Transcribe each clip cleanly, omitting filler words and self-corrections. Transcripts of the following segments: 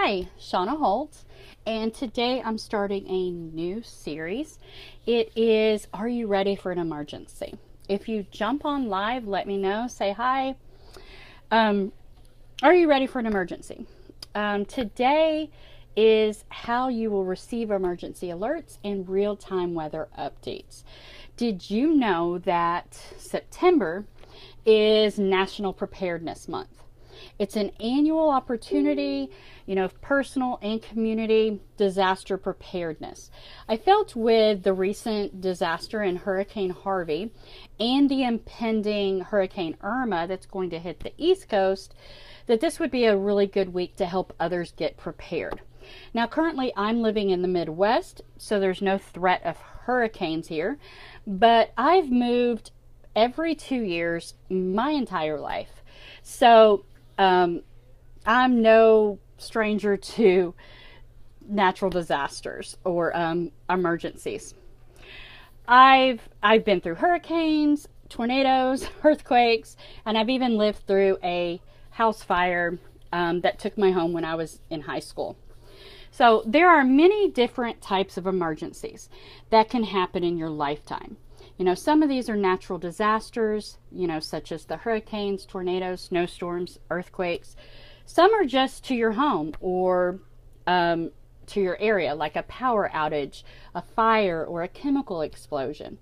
Hi, Shauna Holt, and today I'm starting a new series. It is Are You Ready for an Emergency? If you jump on live, let me know. Say hi. Are you ready for an emergency? Today is how you will receive emergency alerts and real-time weather updates. Did you know that September is National Preparedness Month? It's an annual opportunity, personal and community disaster preparedness. I felt with the recent disaster in Hurricane Harvey and the impending Hurricane Irma that's going to hit the East Coast that this would be a really good week to help others get prepared. Now, currently I'm living in the Midwest, so there's no threat of hurricanes here, but I've moved every 2 years my entire life. So I'm no stranger to natural disasters or emergencies. I've been through hurricanes, tornadoes, earthquakes, and I've even lived through a house fire that took my home when I was in high school. So there are many different types of emergencies that can happen in your lifetime. Some of these are natural disasters, such as the hurricanes, tornadoes, snowstorms, earthquakes. Some are just to your home or to your area, like a power outage, a fire, or a chemical explosion.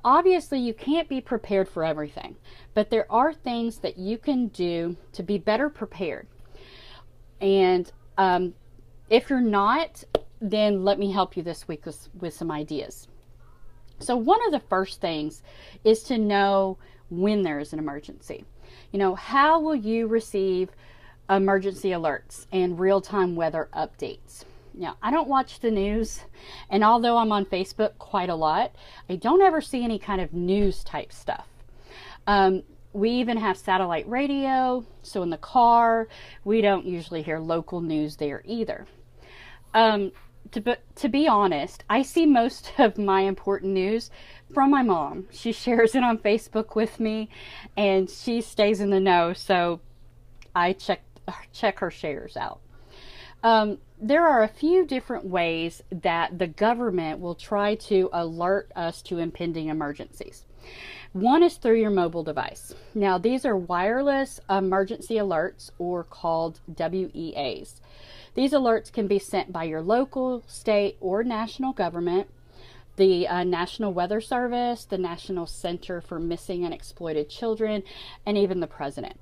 Obviously, you can't be prepared for everything, but there are things that you can do to be better prepared. And if you're not, then let me help you this week with some ideas. So one of the first things is to know when there is an emergency. How will you receive emergency alerts and real-time weather updates? Now, I don't watch the news, and although I'm on Facebook quite a lot, I don't ever see any kind of news type stuff. We even have satellite radio, so in the car, we don't usually hear local news there either. To be honest, I see most of my important news from my mom. She shares it on Facebook with me, and she stays in the know, so I check her shares out. There are a few different ways that the government will try to alert us to impending emergencies. One is through your mobile device. Now, these are wireless emergency alerts, or called WEAs. These alerts can be sent by your local, state, or national government, the National Weather Service, the National Center for Missing and Exploited Children, and even the president.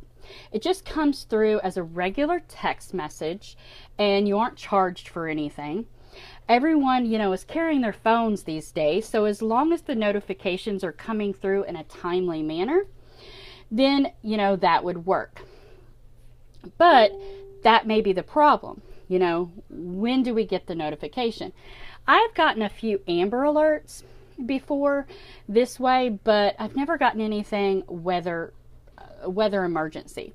It just comes through as a regular text message, and you aren't charged for anything. Everyone, is carrying their phones these days, so as long as the notifications are coming through in a timely manner, then, that would work. But that may be the problem. When do we get the notification? I've gotten a few Amber Alerts before this way, but I've never gotten anything weather emergency.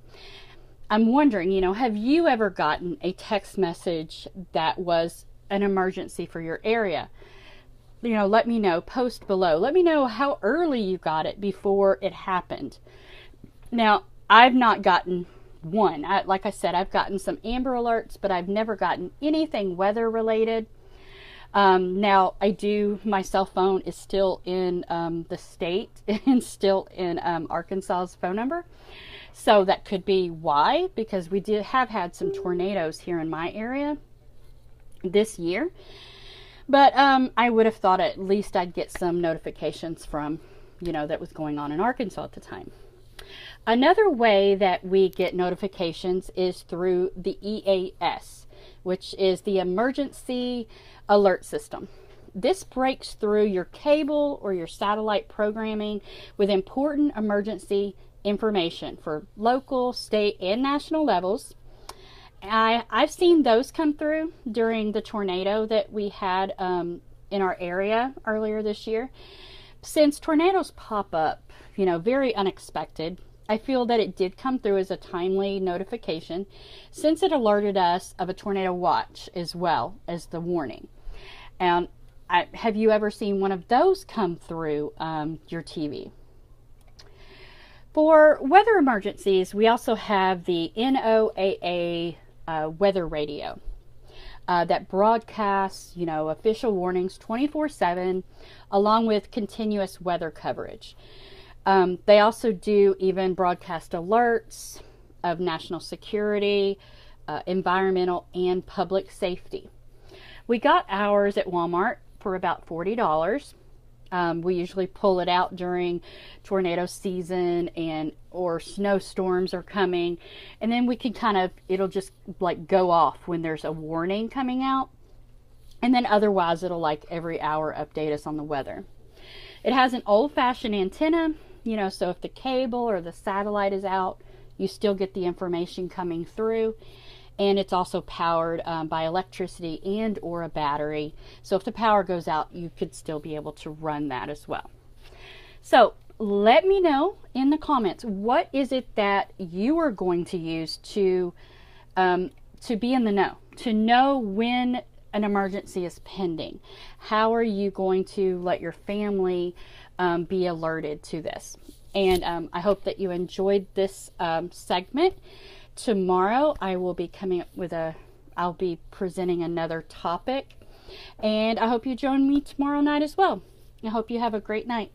I'm wondering, have you ever gotten a text message that was an emergency for your area? Let me know. Post below. Let me know how early you got it before it happened. Now, I've not gotten one. Like I said, I've gotten some Amber Alerts, but I've never gotten anything weather related. Now, my cell phone is still in the state and still in Arkansas's phone number. So that could be why, because we have had some tornadoes here in my area this year. But I would have thought at least I'd get some notifications from, that was going on in Arkansas at the time. Another way that we get notifications is through the EAS, which is the Emergency Alert System. This breaks through your cable or your satellite programming with important emergency information for local, state, and national levels. I've seen those come through during the tornado that we had in our area earlier this year. Since tornadoes pop up, very unexpected, I feel that it did come through as a timely notification, since it alerted us of a tornado watch as well as the warning. And have you ever seen one of those come through your TV? For weather emergencies, we also have the NOAA weather radio that broadcasts, official warnings 24/7, along with continuous weather coverage. They also do even broadcast alerts of national security, environmental, and public safety. We got ours at Walmart for about $40. We usually pull it out during tornado season or snowstorms are coming, and then we can it'll just like go off when there's a warning coming out, and then otherwise it'll like every hour update us on the weather. It has an old-fashioned antenna, so if the cable or the satellite is out, you still get the information coming through. And it's also powered by electricity and or a battery. So if the power goes out, you could still be able to run that as well. So let me know in the comments, what is it that you are going to use to be in the know, to know when an emergency is pending? How are you going to let your family be alerted to this? And I hope that you enjoyed this segment. Tomorrow I will be coming up with I'll be presenting another topic, and I hope you join me tomorrow night as well. I hope you have a great night.